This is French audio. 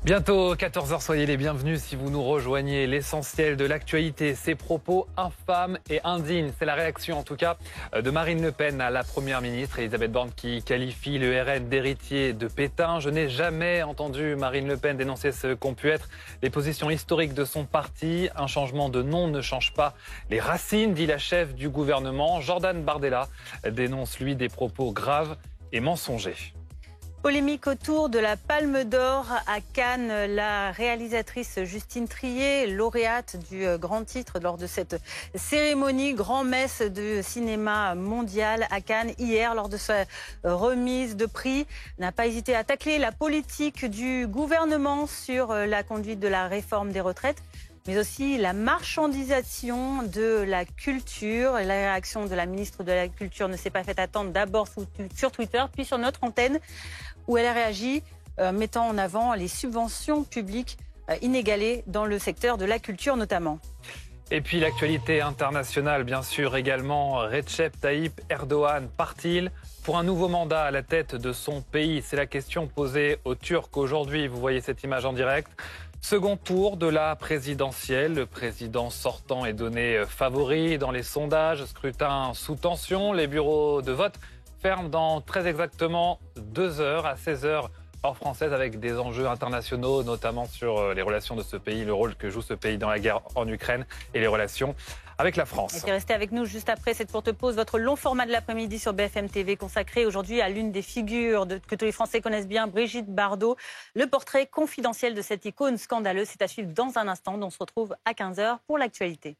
Bientôt 14 h, soyez les bienvenus si vous nous rejoignez. L'essentiel de l'actualité, ces propos infâmes et indignes. C'est la réaction en tout cas de Marine Le Pen à la Première ministre Elisabeth Borne qui qualifie le RN d'héritier de Pétain. Je n'ai jamais entendu Marine Le Pen dénoncer ce qu'ont pu être les positions historiques de son parti. Un changement de nom ne change pas les racines, dit la chef du gouvernement. Jordan Bardella dénonce lui des propos graves et mensongers. Polémique autour de la Palme d'Or à Cannes. La réalisatrice Justine Triet, lauréate du grand titre lors de cette cérémonie grand-messe de cinéma mondial à Cannes hier, lors de sa remise de prix, n'a pas hésité à tacler la politique du gouvernement sur la conduite de la réforme des retraites, mais aussi la marchandisation de la culture. La réaction de la ministre de la Culture ne s'est pas fait attendre, d'abord sur Twitter, puis sur notre antenne, où elle a réagi, mettant en avant les subventions publiques inégalées dans le secteur de la culture notamment. Et puis l'actualité internationale, bien sûr, également. Recep Tayyip Erdogan part-il pour un nouveau mandat à la tête de son pays? C'est la question posée aux Turcs aujourd'hui. Vous voyez cette image en direct. Second tour de la présidentielle. Le président sortant est donné favori dans les sondages. Scrutin sous tension. Les bureaux de vote ferment dans très exactement 2 heures, à 16 h heure française, avec des enjeux internationaux, notamment sur les relations de ce pays, le rôle que joue ce pays dans la guerre en Ukraine et les relations avec la France. Et puis restez avec nous juste après cette courte pause. Votre long format de l'après-midi sur BFM TV consacré aujourd'hui à l'une des figures que tous les Français connaissent bien, Brigitte Bardot. Le portrait confidentiel de cette icône scandaleuse, c'est à suivre dans un instant. On se retrouve à 15 h pour l'actualité.